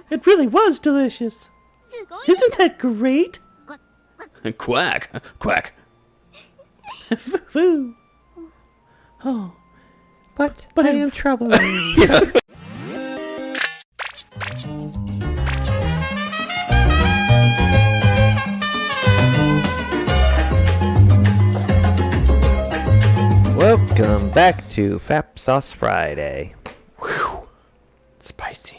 It really was delicious. Isn't that great? Quack, quack. Foo. Oh. But I am trouble. Welcome back to Fap Sauce Friday. Whew. Spicy.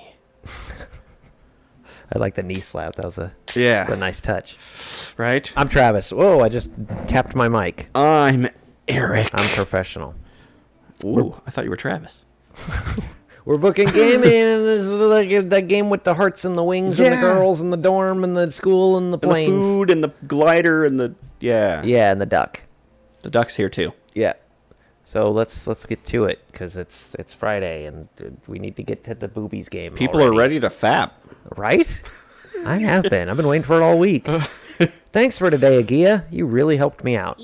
I like the knee slap. That was a nice touch. Right? I'm Travis. Whoa, I just tapped my mic. I'm Eric. I'm professional. Ooh, I thought you were Travis. We're Bookend Gaming, and this is like that game with the hearts and the wings and the girls and the dorm and the school and the planes. And the food and the glider and the... Yeah. Yeah, and the duck. The duck's here too. Yeah. So let's get to it, because it's Friday, and we need to get to the boobies game. People are ready to fap. Right? I have been. I've been waiting for it all week. Thanks for today, Ageha. You really helped me out.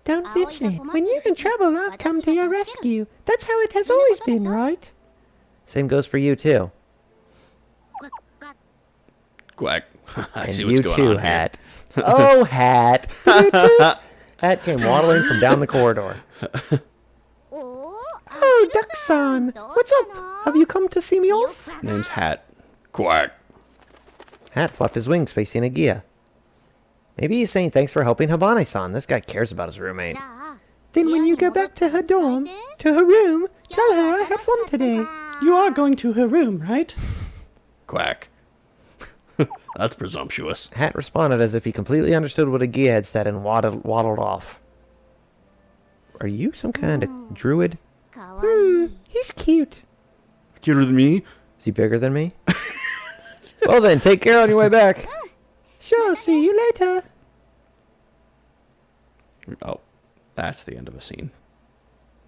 Don't bitch me. When you're in trouble, I'll come to your rescue. That's how it has always been, right? Same goes for you, too. Quack. I And see what's you going too, on Hat. Oh, Hat. Hat came waddling from down the corridor. Oh, Duck-san. What's up? Have you come to see me off? Here. Name's Hat. Quack. Hat flapped his wings facing Ageha. Maybe he's saying thanks for helping Habane-san. This guy cares about his roommate. Then when you go back to her dorm, to her room, tell her I had fun today. You are going to her room, right? Quack. That's presumptuous. Hat responded as if he completely understood what Ageha had said and waddled off. Are you some kind of druid? He's cute. Cuter than me? Is he bigger than me? Well then, take care on your way back. Sure, see you later. Oh, that's the end of a scene.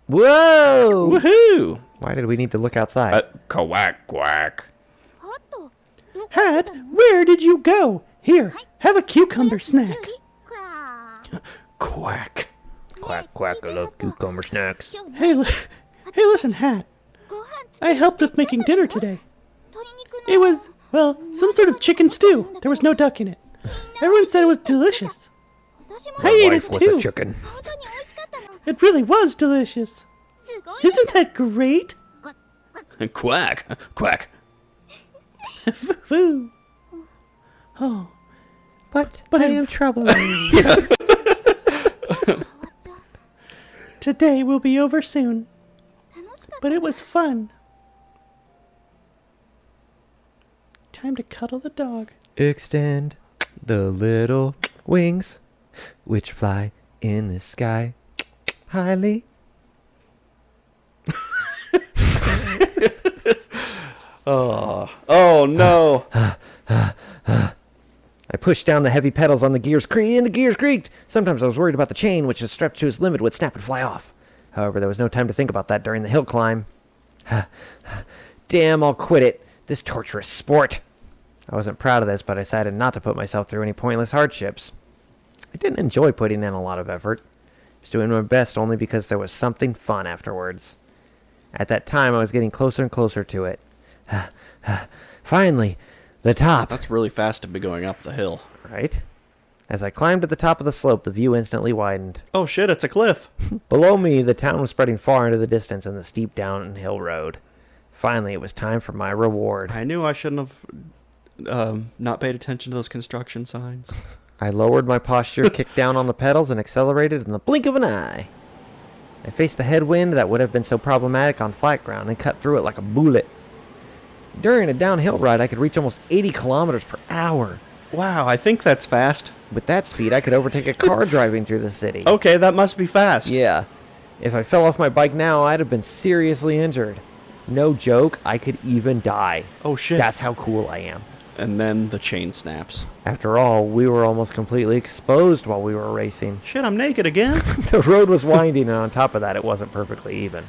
Whoa! Woohoo! Why did we need to look outside? Quack, quack. Hat, where did you go? Here, have a cucumber snack. Quack. Quack, quack, I love cucumber snacks. Hey, listen, Hat. I helped with making dinner today. It was, well, some sort of chicken stew. There was no duck in it. Everyone said it was delicious. I ate it was too. a chicken. It really was delicious. Isn't that great? Quack, quack. Foo. Oh. But I am trouble. Today will be over soon. But it was fun. Time to cuddle the dog. Extend the little wings which fly in the sky highly. Oh no. I pushed down the heavy pedals on the gears, and the gears creaked. Sometimes I was worried about the chain, which is strapped to its limit, would snap and fly off. However, there was no time to think about that during the hill climb. Damn, I'll quit it. This torturous sport. I wasn't proud of this, but I decided not to put myself through any pointless hardships. I didn't enjoy putting in a lot of effort. I was doing my best only because there was something fun afterwards. At that time, I was getting closer and closer to it. Finally, the top. That's really fast to be going up the hill. Right? As I climbed to the top of the slope, the view instantly widened. Oh shit, it's a cliff. Below me, the town was spreading far into the distance and the steep downhill road. Finally, it was time for my reward. I knew I shouldn't have not paid attention to those construction signs. I lowered my posture, kicked down on the pedals, and accelerated in the blink of an eye. I faced the headwind that would have been so problematic on flat ground and cut through it like a bullet. During a downhill ride, I could reach almost 80 kilometers per hour. Wow, I think that's fast. With that speed, I could overtake a car driving through the city. Okay, that must be fast. Yeah. If I fell off my bike now, I'd have been seriously injured. No joke, I could even die. Oh shit. That's how cool I am. And then the chain snaps. After all, we were almost completely exposed while we were racing. Shit, I'm naked again. The road was winding, and on top of that, it wasn't perfectly even.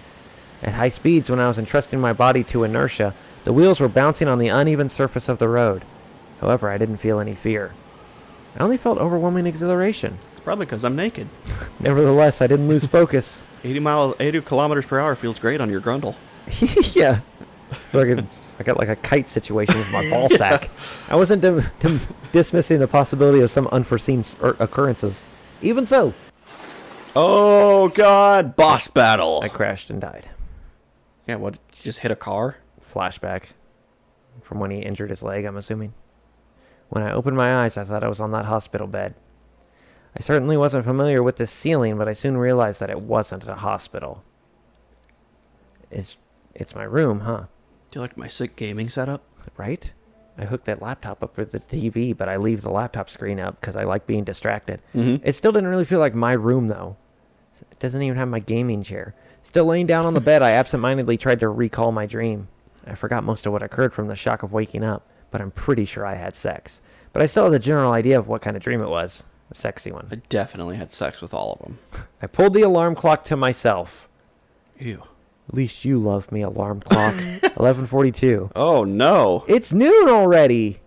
At high speeds, when I was entrusting my body to inertia, the wheels were bouncing on the uneven surface of the road. However, I didn't feel any fear. I only felt overwhelming exhilaration. It's probably because I'm naked. Nevertheless, I didn't lose focus. 80 kilometers per hour feels great on your grundle. Yeah. Fucking I got like a kite situation with my ball sack. I wasn't dismissing the possibility of some unforeseen occurrences. Even so, Oh, God. Boss battle. I crashed and died. Yeah, what? Did you just hit a car? Flashback from when he injured his leg, I'm assuming. When I opened my eyes, I thought I was on that hospital bed. I certainly wasn't familiar with this ceiling, but I soon realized that it wasn't a hospital. It's my room, huh? Do you like my sick gaming setup? Right? I hooked that laptop up with the TV, but I leave the laptop screen up because I like being distracted. Mm-hmm. It still didn't really feel like my room, though. It doesn't even have my gaming chair. Still laying down on the bed, I absentmindedly tried to recall my dream. I forgot most of what occurred from the shock of waking up, but I'm pretty sure I had sex. But I still had the general idea of what kind of dream it was. A sexy one. I definitely had sex with all of them. I pulled the alarm clock to myself. Ew. At least you love me, alarm clock. 11:42. Oh, no. It's noon already!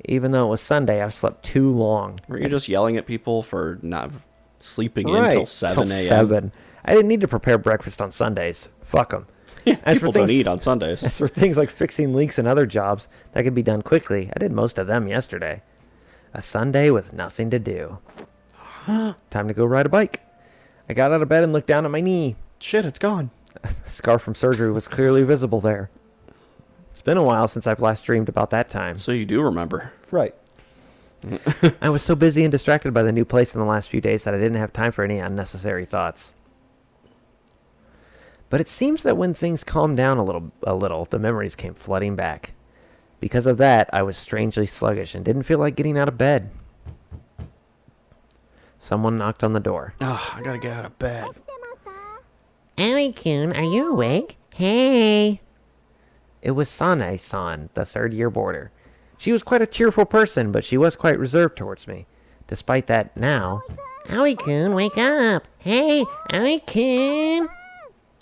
Even though it was Sunday, I've slept too long. Were you just yelling at people for not sleeping Right, until 7 a.m.? 7. I didn't need to prepare breakfast on Sundays. Fuck them. Yeah, people don't eat on Sundays. As for things like fixing leaks and other jobs that could be done quickly, I did most of them yesterday. A Sunday with nothing to do. Time to go ride a bike. I got out of bed and looked down at my knee. Shit, it's gone. A scar from surgery was clearly visible there. It's been a while since I've last dreamed about that time. So you do remember. Right. I was so busy and distracted by the new place in the last few days that I didn't have time for any unnecessary thoughts. But it seems that when things calmed down a little, the memories came flooding back. Because of that, I was strangely sluggish and didn't feel like getting out of bed. Someone knocked on the door. Oh, I gotta get out of bed. Aoi-kun, are you awake? Hey! It was Sanae-san, the third-year boarder. She was quite a cheerful person, but she was quite reserved towards me. Despite that, now... Aoi-kun, wake up! Hey, Aoi-kun!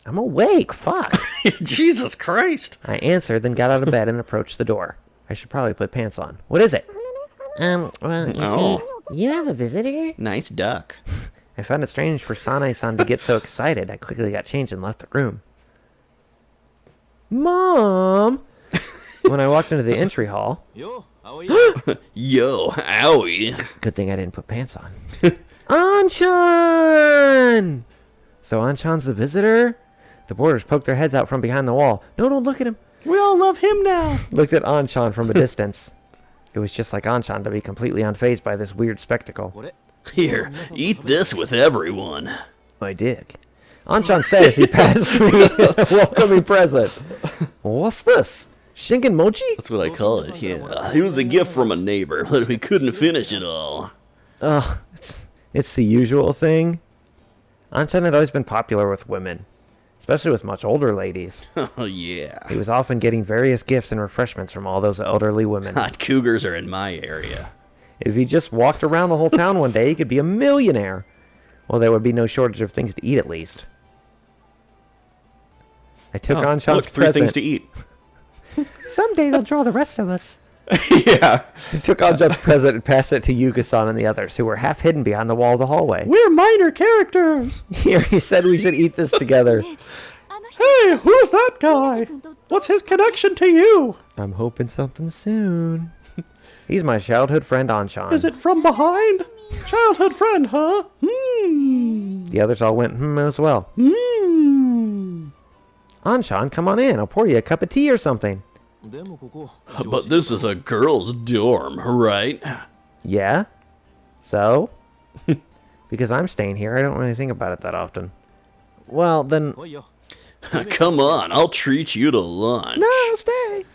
I'm awake, fuck! Jesus Christ! I answered, then got out of bed and approached the door. I should probably put pants on. What is it? Well, you see, you have a visitor? Nice duck. I found it strange for Sanae-san to get so excited. I quickly got changed and left the room. Mom! When I walked into the entry hall... Yo, owie. Good thing I didn't put pants on. Anchan! So Anchan's the visitor? The boarders poked their heads out from behind the wall. No, don't look at him. We all love him now. Looked at Anchan from a distance. It was just like Anchan to be completely unfazed by this weird spectacle. Here, eat this with everyone. I dig. Anchan said as he passed me a welcoming present. What's this? Shinken mochi? That's what I call it, yeah. It was a gift from a neighbor, but we couldn't finish it all. Ugh, it's the usual thing. Anchan had always been popular with women, especially with much older ladies. Oh, yeah. He was often getting various gifts and refreshments from all those elderly women. Hot cougars are in my area. If he just walked around the whole town one day, he could be a millionaire. Well, there would be no shortage of things to eat, at least. I took Anchan's three present. things to eat. Someday they'll draw the rest of us. Yeah. He took Anchan's present and passed it to Yuka-san and the others, who were half hidden behind the wall of the hallway. We're minor characters. Here, he said we should eat this together. Hey, who's that guy? What's his connection to you? I'm hoping something soon. He's my childhood friend, Anchan. Is it from behind? Childhood friend, huh? The others all went as well. Anchan, come on in. I'll pour you a cup of tea or something. But this is a girl's dorm, right? Yeah? So? Because I'm staying here, I don't really think about it that often. Well, then... Come on, I'll treat you to lunch. No, stay!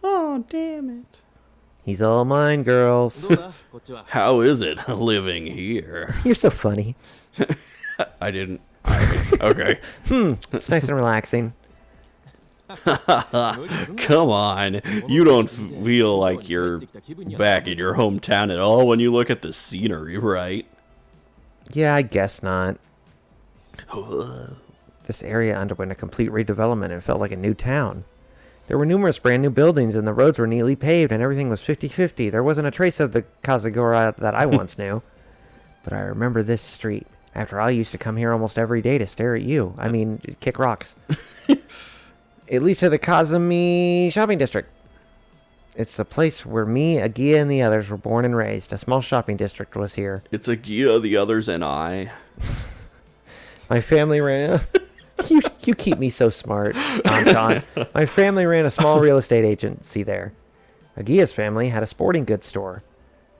Oh, damn it. He's all mine, girls. How is it living here? You're so funny. I didn't. Okay. It's nice and relaxing. Come on. You don't feel like you're back in your hometown at all when you look at the scenery, right? Yeah, I guess not. This area underwent a complete redevelopment and felt like a new town. There were numerous brand new buildings and the roads were neatly paved and everything was 50-50. There wasn't a trace of the Kazagora that I once knew. But I remember this street. After all, I used to come here almost every day to stare at you. I mean, kick rocks. It leads to the Kazumi shopping district. It's the place where me, Ageha, and the others were born and raised. A small shopping district was here. It's Ageha, the others, and I. My family ran... you keep me so smart, Anchan. My family ran a small real estate agency there. Ageha's family had a sporting goods store.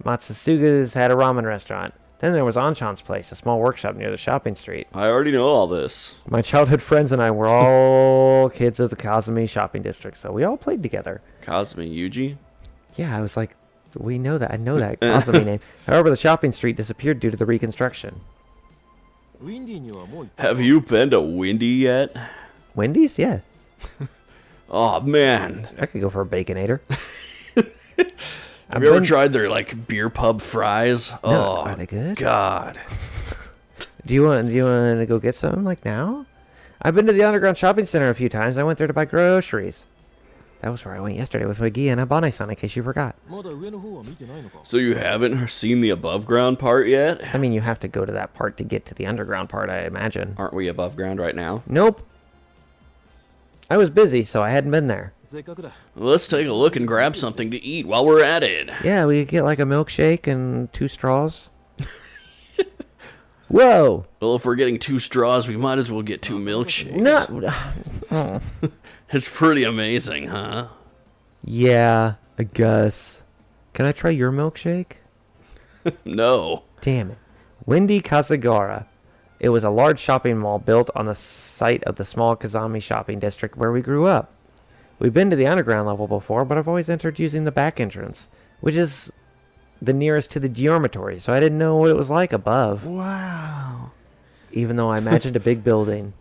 Matsusuga's had a ramen restaurant. Then there was Anchan's place, a small workshop near the shopping street. I already know all this. My childhood friends and I were all kids of the Kazumi shopping district, so we all played together. Kazumi Yuji? Yeah, I was like, we know that. I know that Kazumi name. However, the shopping street disappeared due to the reconstruction. Have you been to Windy yet? Wendy's? Yeah. Oh, man. I could go for a Baconator. Have you ever tried their, like, beer pub fries? No, Oh, are they good? God. Do you want to go get some, like, now? I've been to the underground shopping center a few times. I went there to buy groceries. That was where I went yesterday with Ageha and Abane-san, in case you forgot. So you haven't seen the above ground part yet? I mean, you have to go to that part to get to the underground part, I imagine. Aren't we above ground right now? Nope. I was busy, so I hadn't been there. Let's take a look and grab something to eat while we're at it. Yeah, we could get like a milkshake and 2 straws. Whoa! Well, if we're getting 2 straws, we might as well get 2 milkshakes. No. Oh. It's pretty amazing, huh? Yeah, I guess. Can I try your milkshake? No. Damn it. Windy Kazagara. It was a large shopping mall built on the site of the small Kazami shopping district where we grew up. We've been to the underground level before, but I've always entered using the back entrance, which is the nearest to the dormitory, so I didn't know what it was like above. Wow. Even though I imagined a big building.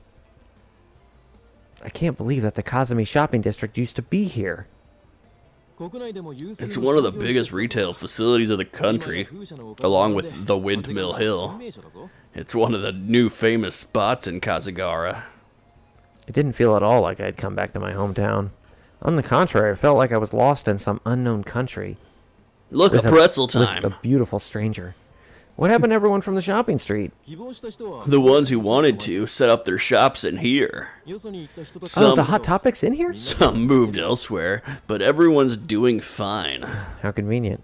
I can't believe that the Kazami shopping district used to be here. It's one of the biggest retail facilities of the country, along with the Windmill Hill. It's one of the new famous spots in Kazagara. It didn't feel at all like I'd come back to my hometown. On the contrary, I felt like I was lost in some unknown country. Look, a pretzel time. With a beautiful stranger. What happened to everyone from the shopping street? The ones who wanted to set up their shops in here. Oh, the Hot Topic's in here? Some moved elsewhere, but everyone's doing fine. How convenient.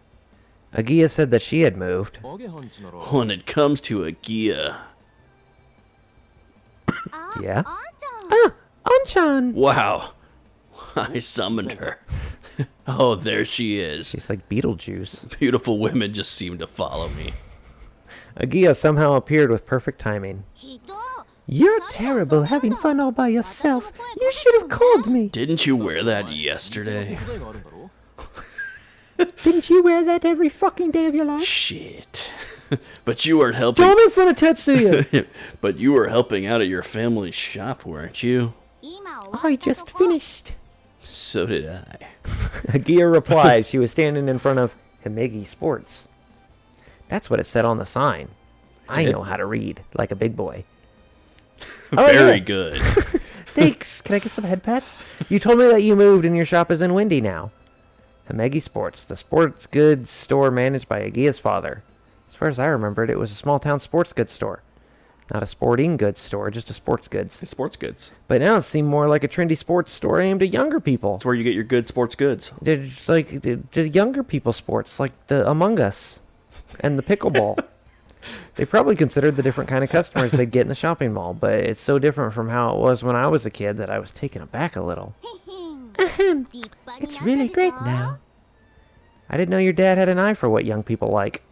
Ageha said that she had moved. When it comes to Ageha. Yeah? Ah, Anchan! Wow. I summoned her. Oh, there she is. She's like Beetlejuice. Beautiful women just seem to follow me. Ageha somehow appeared with perfect timing. You're terrible having fun all by yourself. You should have called me. Didn't you wear that yesterday? Didn't you wear that every fucking day of your life? Shit. But you weren't helping. Don't make fun of Tetsuya. But you were helping out at your family's shop, weren't you? I just finished. So did I. Ageha replied. She was standing in front of Himegi Sports. That's what it said on the sign. I know how to read, like a big boy. Very good. Thanks. Can I get some head pats? You told me that you moved and your shop is in Windy now. Himegi Sports, the sports goods store managed by Ageha's father. As far as I remembered, it was a small-town sports goods store. Not a sporting goods store, just a sports goods. It's sports goods. But now it seemed more like a trendy sports store aimed at younger people. It's where you get your good sports goods. It's like the younger people sports, like the Among Us and the pickleball. They probably considered the different kind of customers they'd get in the shopping mall, but it's so different from how it was when I was a kid that I was taken aback a little. Ahem. It's really great now. I didn't know your dad had an eye for what young people like,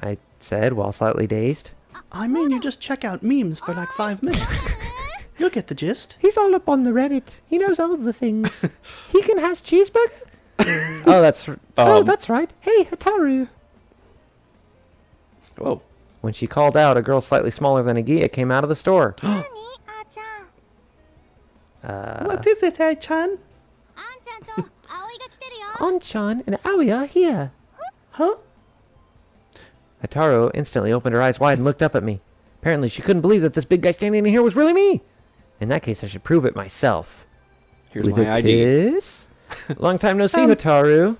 I said while slightly dazed. I mean, you just check out memes for like 5 minutes. You'll get the gist. He's all up on the Reddit. He knows all the things. He can has cheeseburger. That's right. Hey, Hataru. Whoa. When she called out, a girl slightly smaller than Ageha came out of the store. What is it, Ai-chan? Anchan and Aoi are here. Huh? Hataru instantly opened her eyes wide and looked up at me. Apparently, she couldn't believe that this big guy standing in here was really me. In that case, I should prove it myself. Here's With my a ID. kiss? Long time no see, Hataru.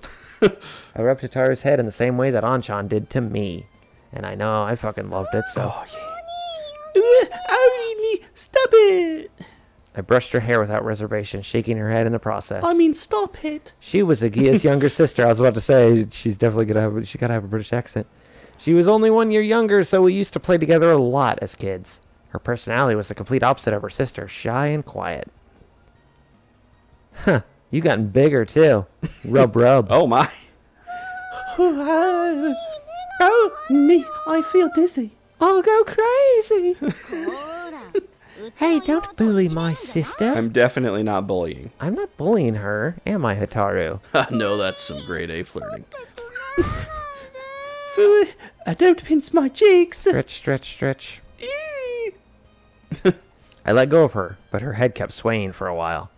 I rubbed Hataru's head in the same way that Anchan did to me. And I know I fucking loved it, so... Oh, yeah. Stop it! I brushed her hair without reservation, shaking her head in the process. I mean, stop it. She was Ageha's younger sister. I was about to say, she's definitely she gotta have a British accent. She was only 1 year younger, so we used to play together a lot as kids. Her personality was the complete opposite of her sister, shy and quiet. Huh, you gotten bigger too. Rub rub. Oh my. Oh, me, I feel dizzy. I'll go crazy. Hey, don't bully my sister. I'm definitely not bullying. I'm not bullying her, am I, Hataru? No, that's some grade A flirting. Don't pinch my cheeks. Stretch, stretch, stretch. I let go of her, but her head kept swaying for a while.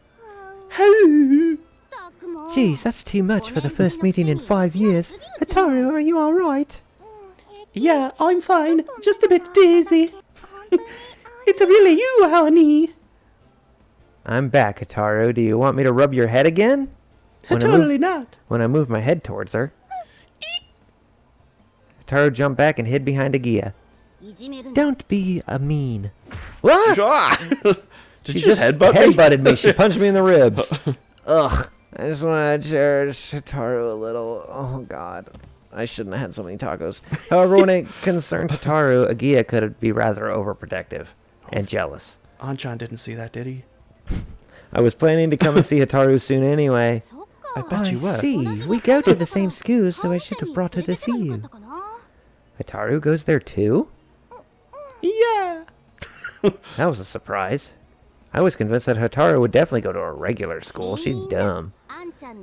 Geez, that's too much for the first meeting in 5 years. Hataru, are you alright? Yeah, I'm fine. Just a bit dizzy. It's really you, honey. I'm back, Hataru. Do you want me to rub your head again? Totally not. When I moved my head towards her. Hataru jumped back and hid behind Ageha. Don't be a mean. What? Did she just headbutt me? Headbutted me. She punched me in the ribs. Ugh. I just want to cherish Hataru a little. Oh, God. I shouldn't have had so many tacos. However, when it concerned Hataru, Ageha could be rather overprotective and jealous. Anchan didn't see that, did he? I was planning to come and see Hataru soon anyway. I bet you were. See, we go to the same school, so I should have brought her to see you. Hataru goes there too? Yeah. That was a surprise. I was convinced that Hataru would definitely go to a regular school. She's dumb.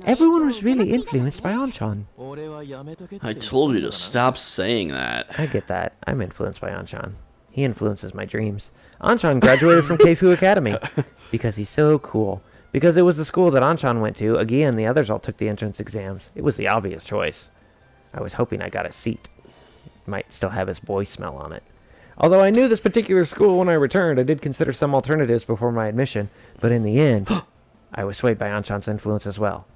Everyone was really influenced by Anchan. I told you to stop saying that. I get that. I'm influenced by Anchan. He influences my dreams. Anchan graduated from Keifu Academy because he's so cool. Because it was the school that Anchan went to, Ageha and the others all took the entrance exams. It was the obvious choice. I was hoping I got a seat. Might still have his boy smell on it. Although I knew this particular school when I returned, I did consider some alternatives before my admission. But in the end, I was swayed by Anchan's influence as well.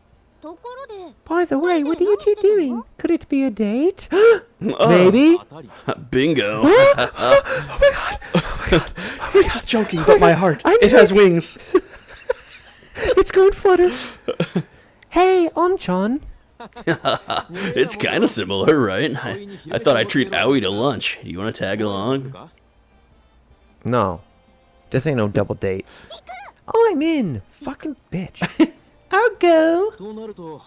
By the way, what are you two doing? Could it be a date? Maybe? Bingo. Oh my god! Oh my god! I'm just joking, but my heart, it has wings. It's going to flutter. Hey, Anchan. It's kind of similar, right? I thought I'd treat Aoi to lunch. You want to tag along? No. This ain't no double date. I'm in. Fucking bitch. I'll go.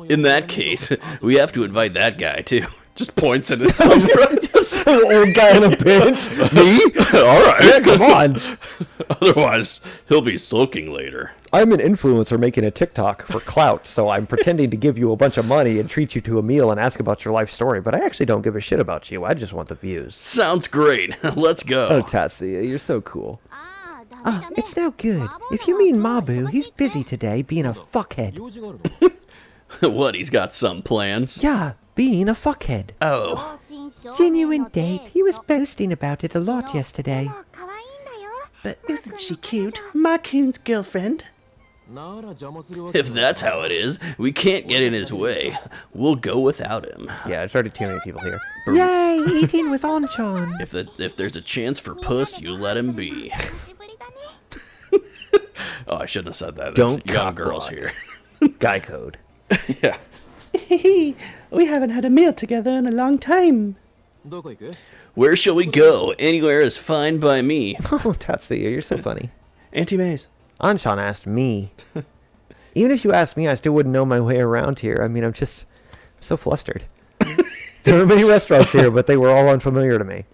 In that case, we have to invite that guy, too. Just points at his son. Just some old guy on a bench. Me? Alright. Yeah, come on. Otherwise, he'll be sulking later. I'm an influencer making a TikTok for clout, so I'm pretending to give you a bunch of money and treat you to a meal and ask about your life story, but I actually don't give a shit about you. I just want the views. Sounds great. Let's go. Oh, Tatsuya, you're so cool. It's no good. If you mean Mabu, he's busy today being a fuckhead. What, he's got some plans? Yeah, being a fuckhead. Oh. Genuine date. He was boasting about it a lot yesterday. But isn't she cute? Marcoon's girlfriend. If that's how it is, we can't get in his way. We'll go without him. Yeah, there's already too many people here. Yay, eating with Anchan. If there's a chance for puss, you let him be. Oh, I shouldn't have said that. Don't There's young cock girls block. here. Guy code. Yeah. We haven't had a meal together in a long time. Where shall we go? Anywhere is fine by me. Oh, Tatsuya, you're so funny. Auntie Mays. Anchan asked me. Even if you asked me, I still wouldn't know my way around here. I mean, I'm so flustered. There are many restaurants here, but they were all unfamiliar to me.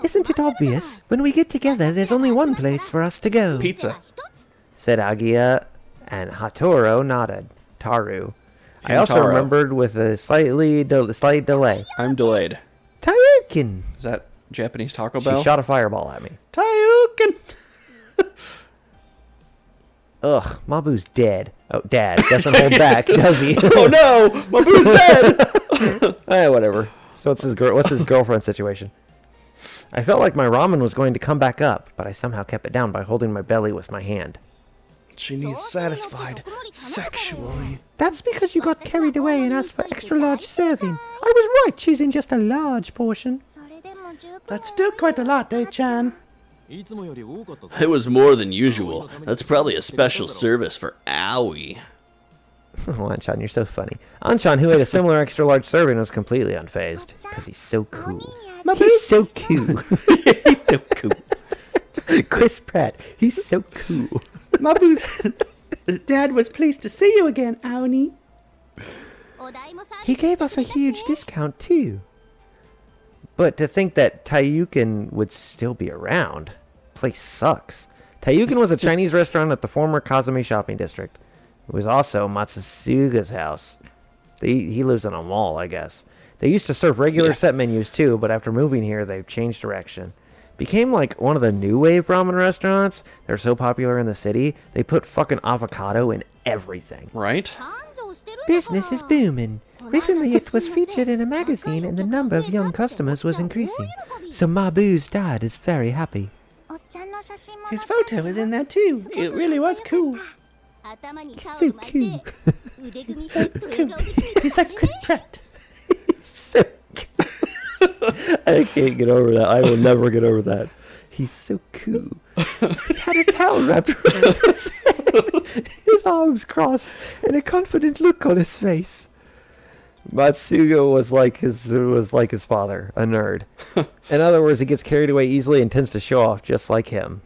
Isn't it obvious? When we get together, there's only one place for us to go. Pizza. Said Ageha, and Hatoro nodded. Taru. I also Taro. remembered with a slight delay. I'm delayed. Tayukin! Is that Japanese Taco Bell? She shot a fireball at me. Tayukin. Ugh, Mabu's dead. Oh, Dad doesn't hold back, does he? Oh no! Mabu's dead! Whatever. So what's his girlfriend situation? I felt like my ramen was going to come back up, but I somehow kept it down by holding my belly with my hand. She needs satisfied sexually. That's because you got carried away and asked for extra large serving. I was right choosing just a large portion. That's still quite a lot, eh, Chan? It was more than usual. That's probably a special service for Aoi. Oh, Anchan, you're so funny. Anchan, who ate a similar extra-large serving, was completely unfazed. Because he's so cool. He's so cool. He's so cool. Chris Pratt, he's so cool. Mabu's dad was pleased to see you again, Aoni. He gave us a huge discount, too. But to think that Taiyukin would still be around. Place sucks. Taiyukin was a Chinese restaurant at the former Kazumi shopping district. It was also Matsusuga's house. He lives in a mall, I guess. They used to serve regular set menus, too, but after moving here, they've changed direction. Became like one of the new wave ramen restaurants. They're so popular in the city, they put fucking avocado in everything. Right? Business is booming. Recently it was featured in a magazine and the number of young customers was increasing. So Mabu's dad is very happy. His photo is in there too. It really was cool. So cool. So cool. He's like Chris Pratt. So cool. I can't get over that. I will never get over that. He's so cool. He had a towel wrapped around his head, his arms crossed, and a confident look on his face. Matsuga was like his father, a nerd. In other words, he gets carried away easily and tends to show off just like him.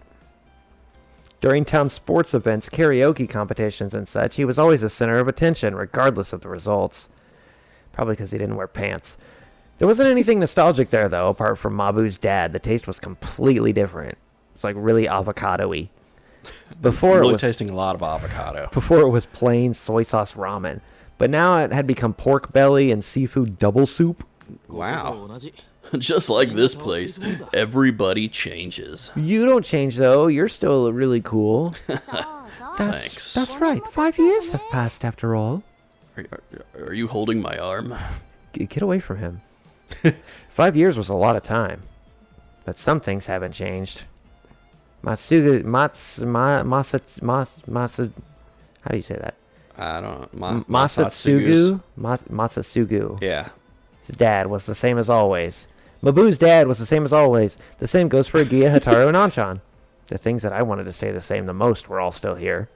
During town sports events, karaoke competitions and such, he was always the center of attention, regardless of the results. Probably because he didn't wear pants. There wasn't anything nostalgic there, though, apart from Mabu's dad. The taste was completely different. It's like really avocado-y. Before Really it was tasting a lot of avocado. Before it was plain soy sauce ramen. But now it had become pork belly and seafood double soup. Wow. Just like this place, everybody changes. You don't change, though. You're still really cool. Thanks. That's right. 5 years have passed after all. Are you holding my arm? Get away from him. 5 years was a lot of time. But some things haven't changed. Matsuga... How do you say that? I don't know. Masatsugu? Masatsugu. Yeah. His dad was the same as always. Mabu's dad was the same as always. The same goes for Ageha, Hataru, and Anchan. The things that I wanted to stay the same the most were all still here.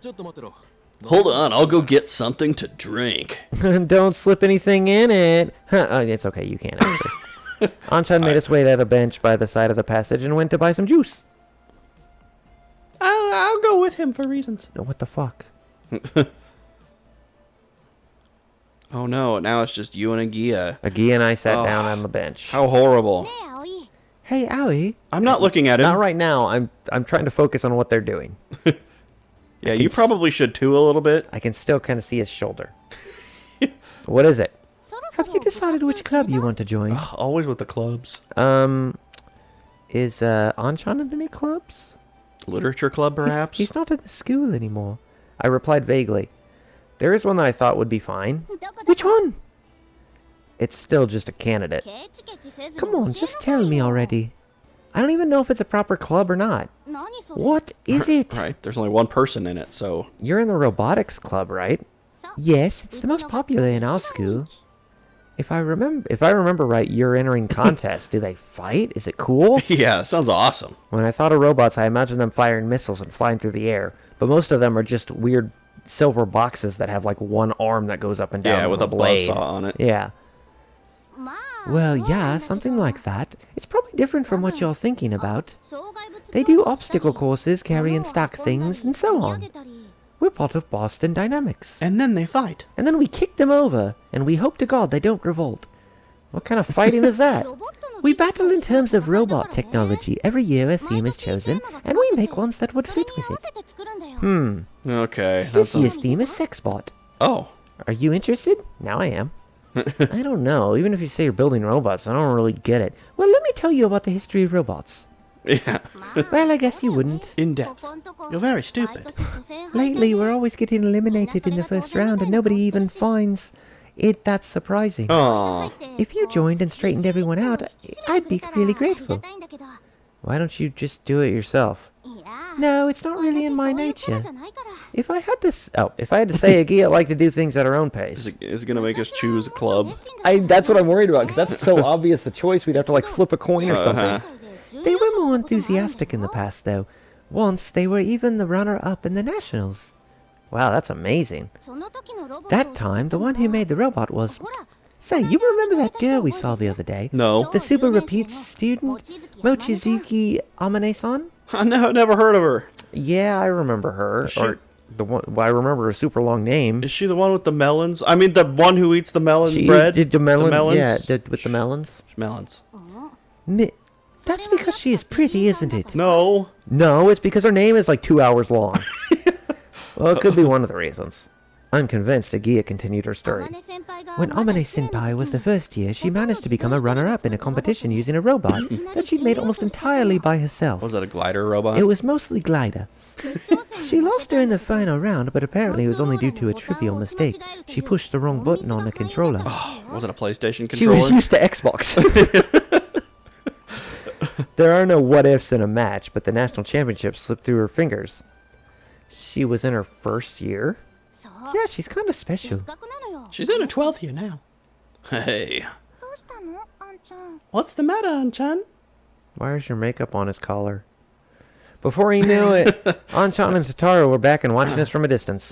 Hold on, I'll go get something to drink. Don't slip anything in it. It's okay, you can't actually. Anchan made his way to the bench by the side of the passage and went to buy some juice. I'll go with him for reasons. No, what the fuck? Oh no, now it's just you and Ageha. Ageha and I sat down on the bench. How horrible. Hey, Aoi. I'm not looking at him. Not right now. I'm trying to focus on what they're doing. Yeah, you probably should too a little bit. I can still kind of see his shoulder. What is it? Have you decided which club you want to join? Always with the clubs. Is Anchan in any clubs? Literature club, perhaps? He's not at the school anymore. I replied vaguely. There is one that I thought would be fine. Which one? It's still just a candidate. Come on, just tell me already. I don't even know if it's a proper club or not. What is it? Right, there's only one person in it, so... You're in the robotics club, right? Yes, it's the most popular in our school. If I remember right, you're entering contests. Do they fight? Is it cool? Yeah, sounds awesome. When I thought of robots, I imagined them firing missiles and flying through the air. But most of them are just weird silver boxes that have like one arm that goes up and down. Yeah, with a blade. buzzsaw on it. Yeah. Well, yeah, something like that. It's probably different from what you're thinking about. They do obstacle courses, carry and stack things, and so on. We're part of Boston Dynamics. And then they fight. And then we kick them over, and we hope to God they don't revolt. What kind of fighting is that? We battle in terms of robot technology. Every year a theme is chosen, and we make ones that would fit with it. Okay. This year's theme is Sexbot. Oh. Are you interested? Now I am. I don't know. Even if you say you're building robots, I don't really get it. Well, let me tell you about the history of robots. Yeah. Well, I guess you wouldn't. In depth. You're very stupid. Lately, we're always getting eliminated in the first round, and nobody even finds it that surprising. Aw. If you joined and straightened everyone out, I'd be really grateful. Why don't you just do it yourself? No, it's not really in my nature. If I had to say Ageha liked to do things at her own pace. Is it gonna make us choose a club? That's what I'm worried about, because that's so obvious a choice. We'd have to like flip a coin or something. They were more enthusiastic in the past, though. Once, they were even the runner-up in the Nationals. Wow, that's amazing. That time, the one who made the robot was... Say, you remember that girl we saw the other day? No. The Super Repeats student? Mochizuki Amane-san? I never heard of her. Yeah, I remember her. Or the one, well, I remember her super long name. Is she the one with the melons? I mean, the one who eats the melon She bread? did the melons? Yeah, melons? with the melons. Melons. That's because she is pretty, isn't it? No. No, it's because her name is like 2 hours long. Well, it could be one of the reasons. Unconvinced, Ageha continued her story. When Amane-senpai was the first year, she managed to become a runner-up in a competition using a robot that she'd made almost entirely by herself. Was that a glider robot? It was mostly glider. She lost during the final round, but apparently it was only due to a trivial mistake. She pushed the wrong button on the controller. Oh, was it a PlayStation controller? She was used to Xbox. There are no what-ifs in a match, but the national championship slipped through her fingers. She was in her first year? Yeah, she's kind of special. She's in her 12th year now. Hey. What's the matter, Anchan? Why is your makeup on his collar? Before he knew it, Anchan and Totaro were back and watching us from a distance.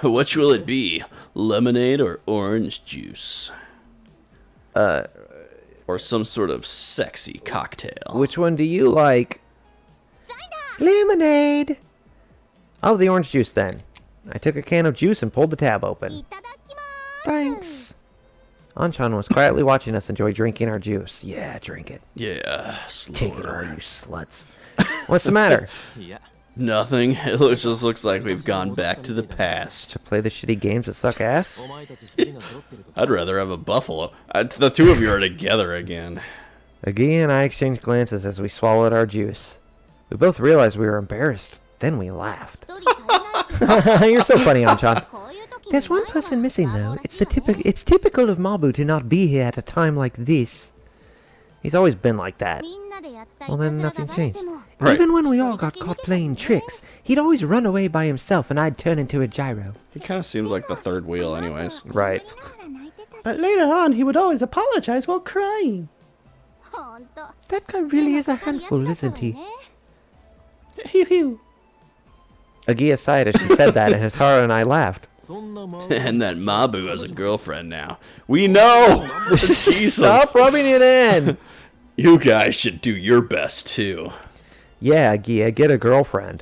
Which will it be? Lemonade or orange juice? Or some sort of sexy cocktail. Which one do you like? Lemonade! Oh, the orange juice then. I took a can of juice and pulled the tab open. Thanks. Anchan was quietly watching us enjoy drinking our juice. Yeah, drink it. Yeah, Take it all, slower. you sluts. What's the matter? Nothing. It just looks like we've gone back to the past. To play the shitty games that suck ass? I'd rather have a buffalo. The two of you are together again. Ageha and I exchanged glances as we swallowed our juice. We both realized we were embarrassed. Then we laughed. You're so funny, Anchan. There's one person missing, though. It's typical of Mabu to not be here at a time like this. He's always been like that. Well, then nothing's changed. Right. Even when we all got caught playing tricks, he'd always run away by himself and I'd turn into a gyro. He kind of seems like the third wheel anyways. Right. But later on, he would always apologize while crying. That guy really is a handful, isn't he? Hew hew. Ageha sighed as she said that, and Hitaru and I laughed. And that Mabu has a girlfriend now. We know! Jesus. Stop rubbing it in! You guys should do your best, too. Yeah, Ageha, get a girlfriend.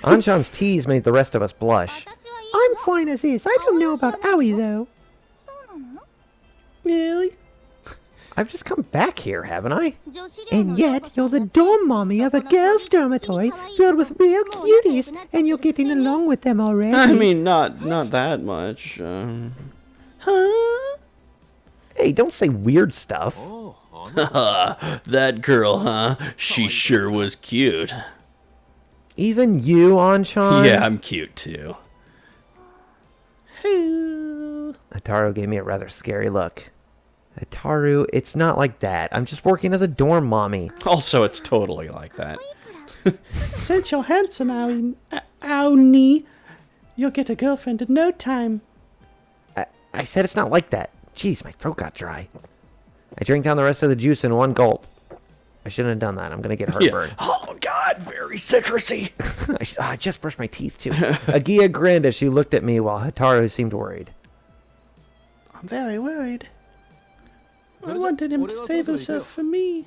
Anchan's tease made the rest of us blush. I'm fine as is. I don't know about Aoi, though. Really? I've just come back here, haven't I? And yet, you're the dorm mommy of a girls' dormitory filled with real cuties, and you're getting along with them already. I mean, not that much. Huh? Hey, don't say weird stuff. That girl, huh? She sure was cute. Even you, Anchan? Yeah, I'm cute, too. Hew. Hitaru gave me a rather scary look. Hitaru, it's not like that. I'm just working as a dorm mommy. Also, it's totally like that. Since you're handsome, Aoni, you'll get a girlfriend in no time. I said it's not like that. Jeez, my throat got dry. I drank down the rest of the juice in one gulp. I shouldn't have done that. I'm going to get heartburn. Oh, God, very citrusy. I just brushed my teeth, too. Ageha grinned as she looked at me while Hitaru seemed worried. I'm very worried. I wanted him to save himself for me.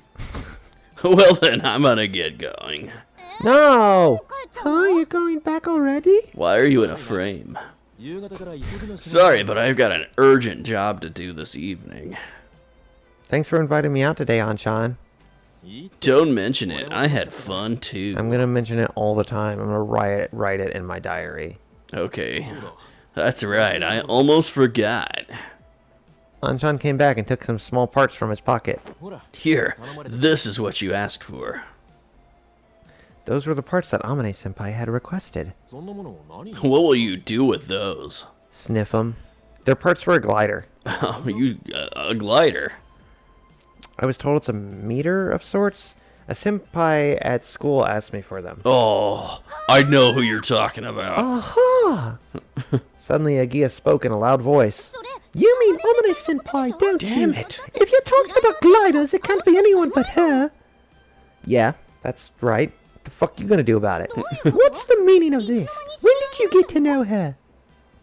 Well, then, I'm gonna get going. No! Huh? You're going back already? Why are you in a frame? Sorry, but I've got an urgent job to do this evening. Thanks for inviting me out today, Anchan. Don't mention it. I had fun, too. I'm going to mention it all the time. I'm going to write it in my diary. Okay. That's right. I almost forgot. Anchan came back and took some small parts from his pocket. Here, this is what you asked for. Those were the parts that Amane-senpai had requested. What will you do with those? Sniff them. They're parts for a glider. Oh, a glider. I was told it's a meter of sorts. A senpai at school asked me for them. Oh, I know who you're talking about. Aha! Suddenly Ageha spoke in a loud voice. You mean Amane-senpai, don't you? Damn it. If you're talking about gliders, it can't be anyone but her. Yeah, that's right. What the fuck you gonna do about it? What's the meaning of this? When did you get to know her?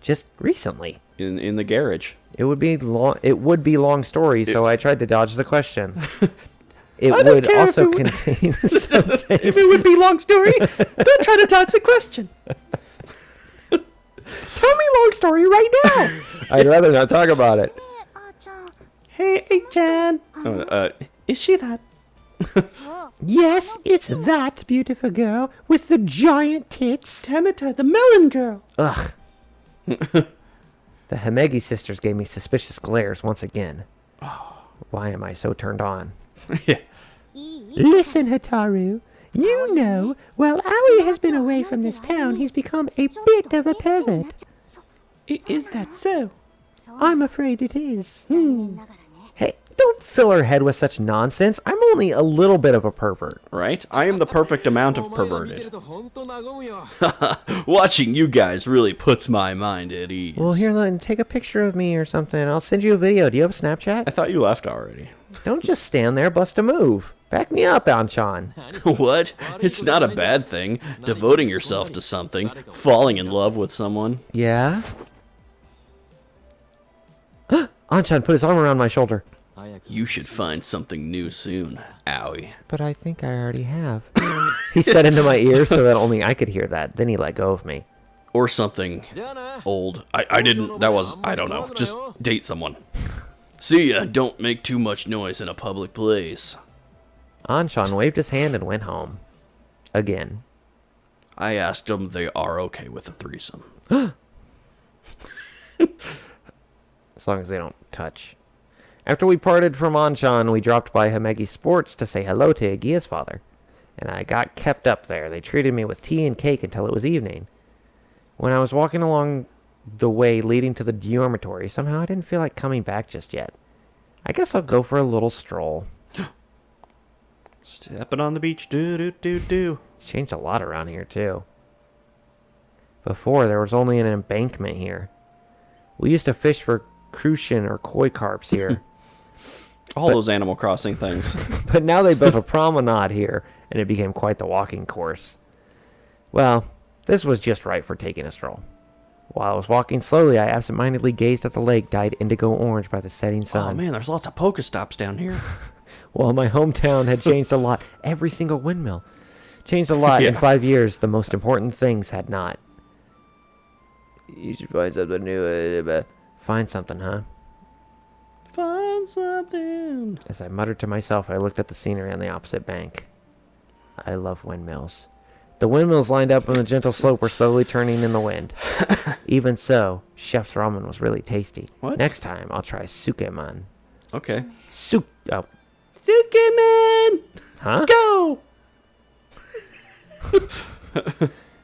Just recently. In the garage. It would be long story, so I tried to dodge the question. It I don't would care if also it would- contain something. If it would be long story, don't try to dodge the question. Tell me long story right now. I'd rather not talk about it. Hey, Chan. Is she that? Yes, it's that beautiful girl with the giant tits. Damn it, the melon girl. Ugh. The Himegi sisters gave me suspicious glares once again. Why am I so turned on? Yeah. Listen, Hataru. You know, while Aoi has been away from this town, he's become a bit of a pervert. Is that so? I'm afraid it is. Hey, don't fill her head with such nonsense. I'm only a little bit of a pervert. Right? I am the perfect amount of perverted. Watching you guys really puts my mind at ease. Well, here, take a picture of me or something. I'll send you a video. Do you have a Snapchat? I thought you left already. Don't just stand there, bust a move. Back me up, Anchan. What? It's not a bad thing. Devoting yourself to something. Falling in love with someone. Yeah? Anchan put his arm around my shoulder. You should find something new soon, Aoi. But I think I already have. He said into my ear so that only I could hear that. Then he let go of me. Or something old. I didn't, that was, I don't know. Just date someone. See ya, don't make too much noise in a public place. Anchan waved his hand and went home. Again. I asked them they are okay with a threesome. As long as they don't touch. After we parted from Anchan, we dropped by Himegi Sports to say hello to Ageha's father. And I got kept up there. They treated me with tea and cake until it was evening. When I was walking along the way leading to the dormitory, somehow I didn't feel like coming back just yet. I guess I'll go for a little stroll. Stepping on the beach, do. It's changed a lot around here, too. Before, there was only an embankment here. We used to fish for crucian or koi carps here. All those Animal Crossing things. But now they built a promenade here, and it became quite the walking course. Well, this was just right for taking a stroll. While I was walking slowly, I absentmindedly gazed at the lake dyed indigo orange by the setting sun. Oh man, there's lots of Pokestops down here. Well, my hometown had changed a lot. Every single windmill changed a lot in 5 years. The most important things had not. You should find something new. Find something, huh? Find something. As I muttered to myself, I looked at the scenery on the opposite bank. I love windmills. The windmills lined up on the gentle slope were slowly turning in the wind. Even so, Chef's ramen was really tasty. What? Next time, I'll try sukeman. Okay. Oh, Sukeman! huh? Go!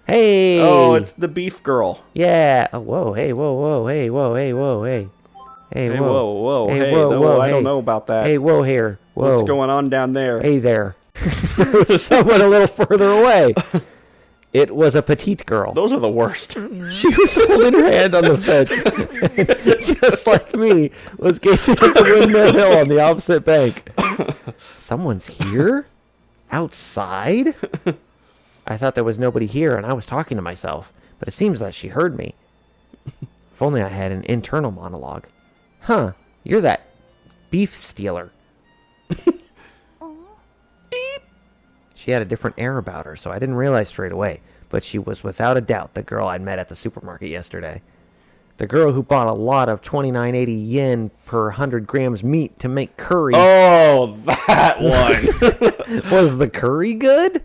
Hey! Oh, it's the beef girl. Yeah. Oh, whoa. Hey, whoa. Hey, whoa. Hey, whoa. Hey. Hey, Hey, whoa. whoa. Hey, Hey, whoa, no, whoa, I don't hey. know about that. Hey, whoa here. Whoa. What's going on down there? Hey there. Someone a little further away. It was a petite girl. Those are the worst. She was holding her hand on the fence, just like me, was gazing at the windmill hill on the opposite bank. Someone's here? Outside? I thought there was nobody here, and I was talking to myself, but it seems that she heard me. If only I had an internal monologue. Huh, you're that beef stealer. She had a different air about her, so I didn't realize straight away, but she was without a doubt the girl I'd met at the supermarket yesterday. The girl who bought a lot of 29.80 yen per 100 grams meat to make curry. Oh, that one. Was the curry good?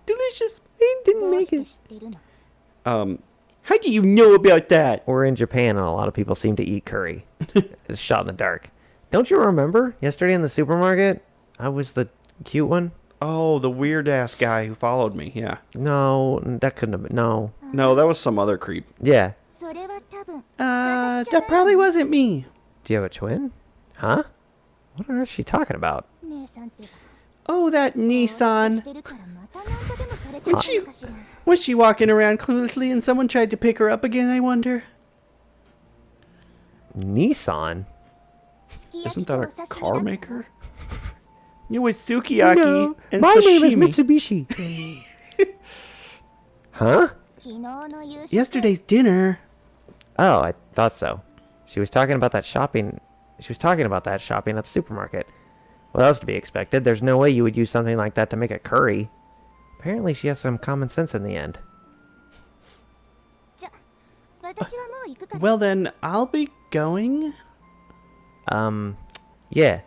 Delicious. They didn't make it. How do you know about that? We're in Japan, and a lot of people seem to eat curry. It's shot in the dark. Don't you remember? Yesterday in the supermarket, I was the cute one. Oh, the weird ass guy who followed me. Yeah. No, that couldn't have been. No. No, that was some other creep. Yeah. That probably wasn't me. Do you have a twin? Huh? What on earth is she talking about? Oh, that Nissan. Was she walking around cluelessly and someone tried to pick her up again, I wonder? Nissan? Isn't that a car maker? It was sukiyaki No, and my name is sashimi. Mitsubishi. Huh? Yesterday's dinner. Oh, I thought so. She was talking about that shopping. She was talking about that shopping at the supermarket. Well, that was to be expected. There's no way you would use something like that to make a curry. Apparently, she has some common sense in the end. Well then, I'll be going. Yeah.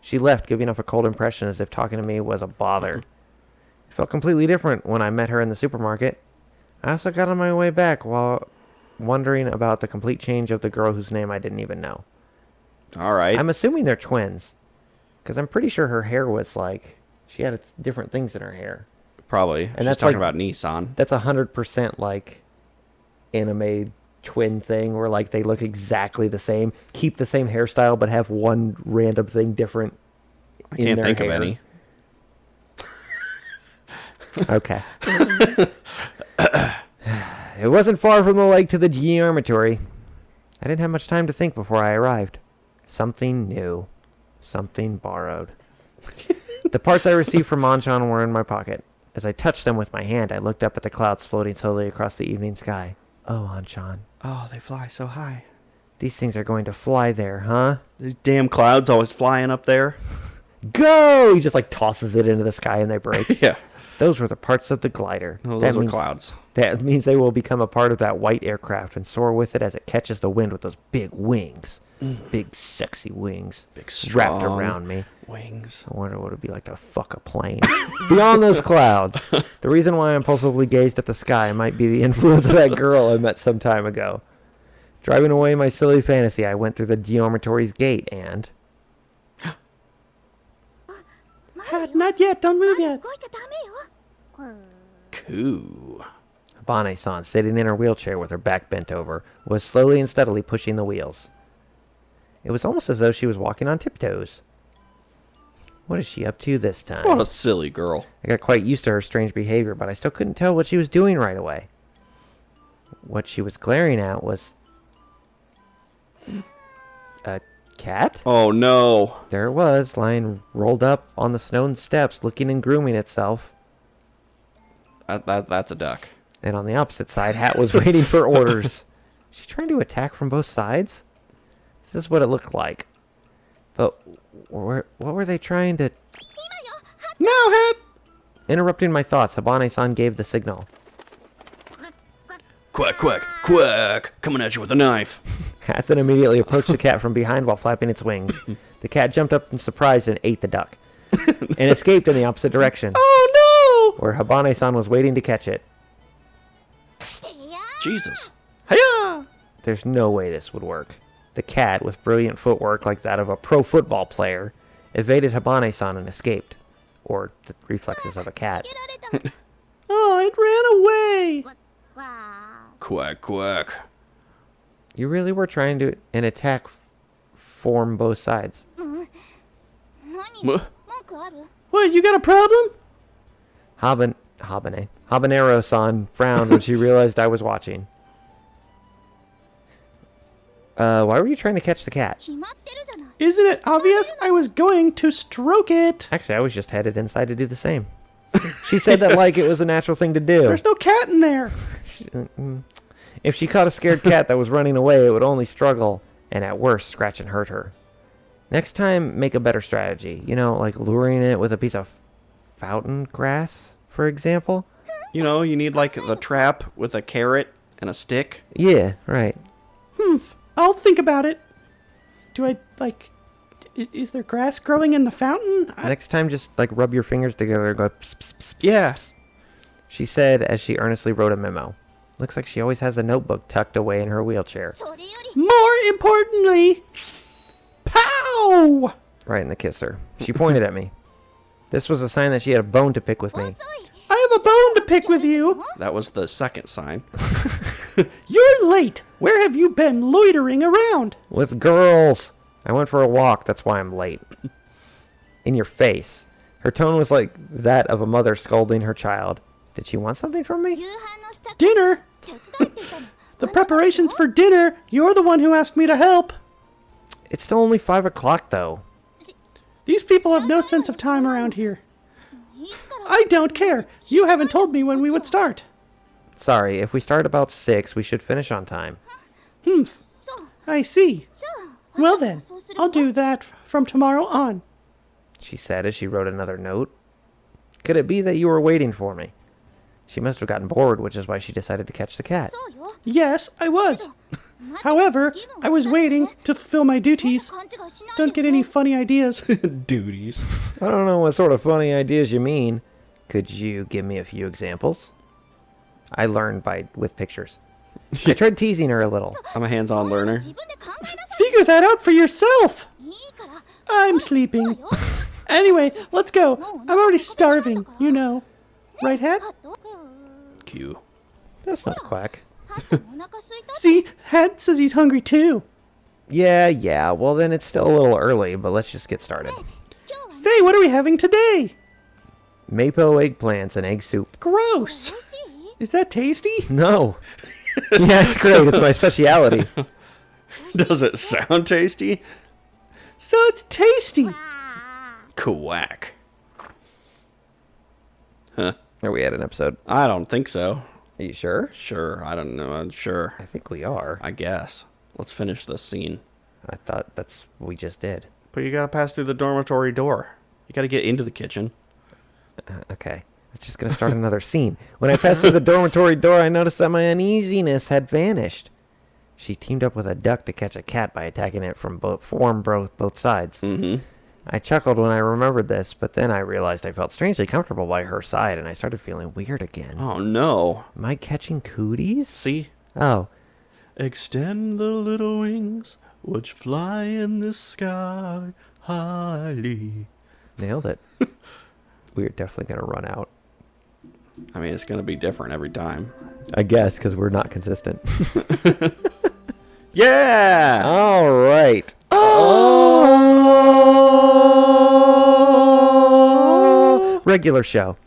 She left, giving off a cold impression as if talking to me was a bother. It felt completely different when I met her in the supermarket. I also got on my way back while wondering about the complete change of the girl whose name I didn't even know. All right. I'm assuming they're twins. Because I'm pretty sure her hair was like... She had different things in her hair. Probably. And She's that's talking like- about Nissan. That's 100% like anime twin thing where like they look exactly the same, keep the same hairstyle, but have one random thing different I in can't their think hair. of any. Okay. It wasn't far from the lake to the geometry. I didn't have much time to think before I arrived. Something new. Something borrowed. The parts I received from Manchan were in my pocket. As I touched them with my hand, I looked up at the clouds floating slowly across the evening sky. Oh, Anshan. Oh, they fly so high. These things are going to fly there, huh? These damn clouds always flying up there. Go! He just like tosses it into the sky and they break. Yeah. Those were the parts of the glider. No, That those are means- clouds. That means they will become a part of that white aircraft and soar with it as it catches the wind with those big wings. Big, sexy wings. Big, wrapped strong around me. wings. I wonder what it would be like to fuck a plane. Beyond those clouds, the reason why I impulsively gazed at the sky might be the influence of that girl I met some time ago. Driving away my silly fantasy, I went through the geometry's gate and... Not yet, don't move yet. Cool. Habane-san, sitting in her wheelchair with her back bent over, was slowly and steadily pushing the wheels. It was almost as though she was walking on tiptoes. What is she up to this time? What a silly girl. I got quite used to her strange behavior, but I still couldn't tell what she was doing right away. What she was glaring at was... a cat? Oh no. There it was, lying rolled up on the stone steps, looking and grooming itself. That's a duck. And on the opposite side, Hat was waiting for orders. Is she trying to attack from both sides? This is what it looked like. But what were they trying to... Now, Hat! Interrupting my thoughts, Habane-san gave the signal. Quack, quack, quack. Coming at you with a knife. Hat then immediately approached the cat from behind while flapping its wings. The cat jumped up in surprise and ate the duck. And escaped in the opposite direction, Oh where Habane-san was waiting to catch it. Jesus. no! Hiya! There's no way this would work. The cat, with brilliant footwork like that of a pro football player, evaded Habane-san and escaped. Or the reflexes of a cat. Oh, it ran away! Quack, quack. You really were trying to an attack form both sides. Wha- What, you got a problem? Habanero-san frowned when she realized I was watching. Why were you trying to catch the cat? Isn't it obvious? I was going to stroke it. Actually, I was just headed inside to do the same. She said that like it was a natural thing to do. There's no cat in there. If she caught a scared cat that was running away, it would only struggle, and at worst, scratch and hurt her. Next time, make a better strategy. You know, like luring it with a piece of fountain grass, for example? You know, you need like the trap with a carrot and a stick. Yeah, right. I'll think about it. Do I, like... Is there grass growing in the fountain? Next time, just like rub your fingers together and go pss, pss, pss, pss, Yeah. pss, she said as she earnestly wrote a memo. Looks like she always has a notebook tucked away in her wheelchair. More importantly... Pow! Right in the kisser. She pointed at me. This was a sign that she had a bone to pick with me. I have a bone to pick with you. That was the second sign. You're late. Where have you been loitering around? With girls! I went for a walk, that's why I'm late. In your face. Her tone was like that of a mother scolding her child. Did she want something from me? Dinner? The preparations for dinner. You're the one who asked me to help. It's still only 5 o'clock, though. These people have no sense of time around here. I don't care. You haven't told me when we would start. Sorry, if we start about 6, we should finish on time. I see. Well then, I'll do that from tomorrow on. She said as she wrote another note. Could it be that you were waiting for me? She must have gotten bored, which is why she decided to catch the cat. Yes, I was. However, I was waiting to fulfill my duties. Don't get any funny ideas. Duties. I don't know what sort of funny ideas you mean. Could you give me a few examples? I learned with pictures. I tried teasing her a little. I'm a hands-on learner. Figure that out for yourself. I'm sleeping. Anyway, let's go. I'm already starving, you know. Right, Hat? Q. That's not Quack. See, Hat says he's hungry too. Yeah, well then it's still a little early, but let's just get started. Say, what are we having today? Mapo eggplants and egg soup. Gross. Is that tasty? No. Yeah, it's great. It's my specialty. Does it sound tasty? So it's tasty. Quack. Huh. Are we at an episode? I don't think so. Are you sure? Sure, I don't know. I'm sure. I think we are. I guess. Let's finish this scene. I thought that's what we just did. But you gotta pass through the dormitory door. You gotta get into the kitchen. Okay. It's just going to start another scene. When I passed through the dormitory door, I noticed that my uneasiness had vanished. She teamed up with a duck to catch a cat by attacking it from both sides. Mm-hmm. I chuckled when I remembered this, but then I realized I felt strangely comfortable by her side, and I started feeling weird again. Oh, no. Am I catching cooties? See? Oh. Extend the little wings which fly in the sky highly. Nailed it. We're definitely going to run out. I mean, it's going to be different every time. I guess, because we're not consistent. Yeah! All right. Regular show.